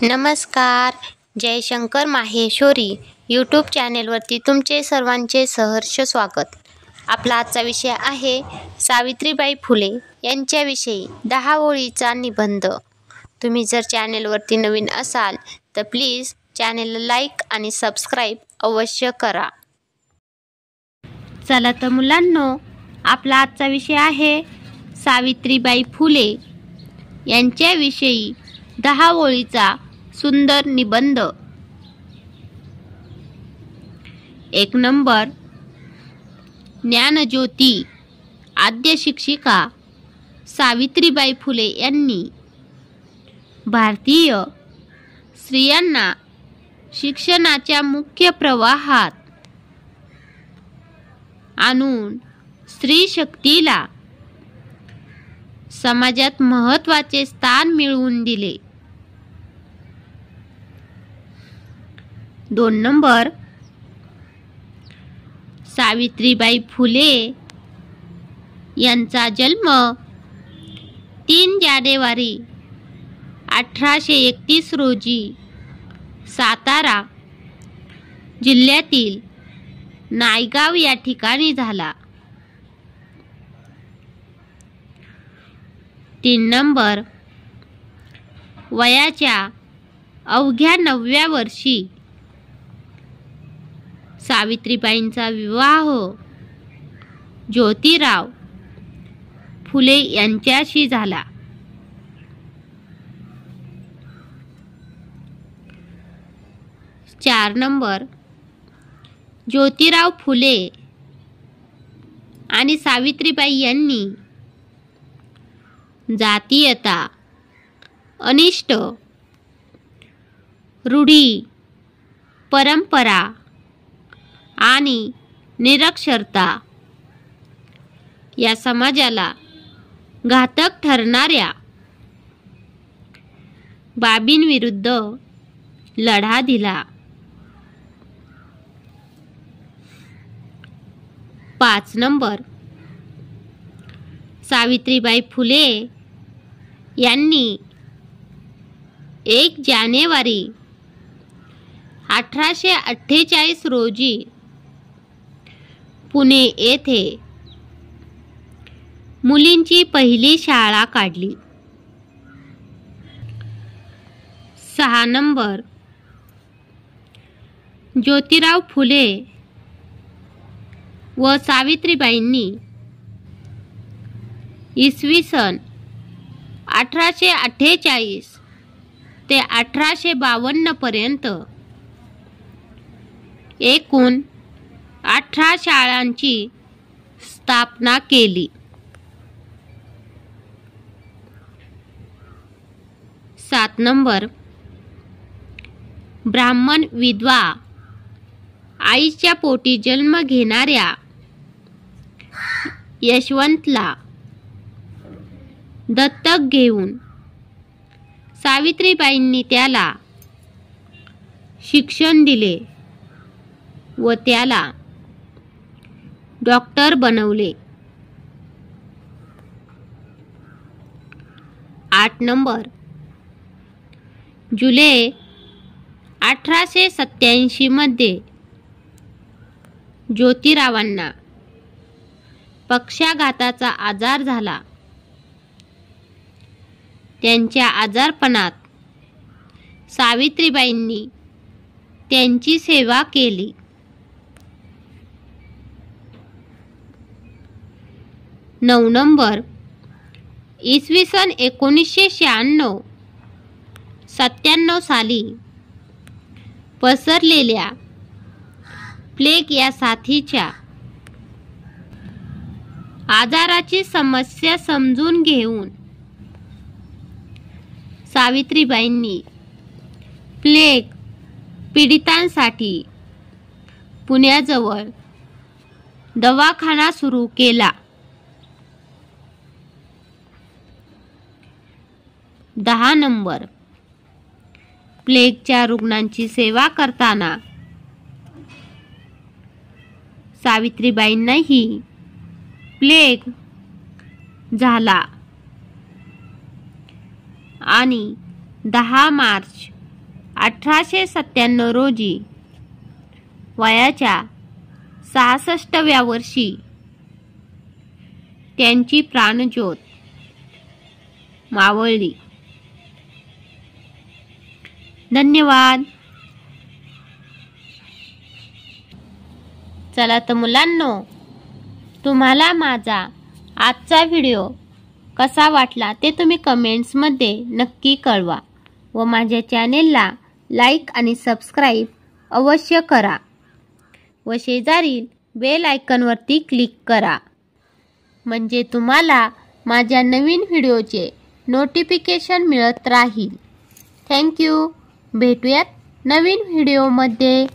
नमस्कार. जयशंकर माहेश्वरी यूट्यूब चॅनेलवरती तुमचे सर्वांचे सहर्ष स्वागत. आपला आजचा विषय आहे सावित्रीबाई फुले यांच्याविषयी 10 ओळीचा निबंध. तुम्ही जर चॅनेलवरती नवीन असाल तर प्लीज चॅनेलला लाईक आणि सबस्क्राईब अवश्य करा. चला तर मुलांनो, आपला आजचा विषय आहे सावित्रीबाई फुले यांच्याविषयी 10 ओळीचा सुंदर निबंध. 1 नंबर. ज्ञानज्योती आद्य शिक्षिका सावित्रीबाई फुले यांनी भारतीय स्त्रियांना शिक्षणाच्या मुख्य प्रवाहात आणून स्त्री शक्तीला समाजात महत्त्वाचे स्थान मिळवून दिले. 2 नंबर. सावित्रीबाई फुले यांचा जन्म 3 जानेवारी 1831 रोजी सातारा जिल्ह्यातील नायगाव या ठिकाणी झाला. 3 नंबर. वयाच्या अवघ्या 9व्या वर्षी सावित्रीबाईंचा विवाह ज्योतिराव फुले यांच्याशी झाला. 4 नंबर. ज्योतिराव फुले आणि सावित्रीबाई यांनी जातीयता, अनिष्ट, रूढी, परंपरा आणि निरक्षरता या समाजाला घातक ठरणाऱ्या बाबींविरुद्ध लढा दिला. 5 नंबर. सावित्रीबाई फुले यांनी 1 जानेवारी 1848 रोजी पुणे येथे मुलींची पहिली शाळा काढली. 6 नंबर. ज्योतिराव फुले व सावित्रीबाईंनी इसवी सन 1848 ते 1852 पर्यंत एकूण 18 शाळांची स्थापना केली. 7 नंबर. ब्राह्मण विधवा आईच्या पोटी जन्म घेणाऱ्या यशवंतला दत्तक घेऊन सावित्रीबाईंनी त्याला शिक्षण दिले व त्याला डॉक्टर बनवले. 8 नंबर. जुलै 1887 मध्ये ज्योतिरावांना पक्षाघाताचा आजार झाला. त्यांच्या आजारपणात सावित्रीबाईंनी त्यांची सेवा केली. 9 नंबर. इसवी सन 1996-97 साली पसरलेल्या प्लेग या साथीच्या आजाराची समस्या समजून घेऊन सावित्रीबाईंनी प्लेग पीडितांसाठी पुण्याजवळ दवाखाना सुरू केला. 10 नंबर. प्लेगच्या रुग्णांची सेवा करताना सावित्रीबाईंनाही प्लेग झाला आणि 10 मार्च 1897 रोजी वयाच्या 66व्या वर्षी त्यांची प्राणज्योत मावळली. धन्यवाद. चला तर मुलांनो, तुम्हाला माझा आजचा व्हिडिओ कसा वाटला ते तुम्ही कमेंट्समध्ये नक्की कळवा व माझ्या चॅनेलला लाईक आणि सबस्क्राईब अवश्य करा व शेजारील बेल आयकॉनवरती क्लिक करा, म्हणजे तुम्हाला माझ्या नवीन व्हिडिओचे नोटिफिकेशन मिळत राहील. थँक्यू. भेटूयात नवीन व्हिडिओमध्ये.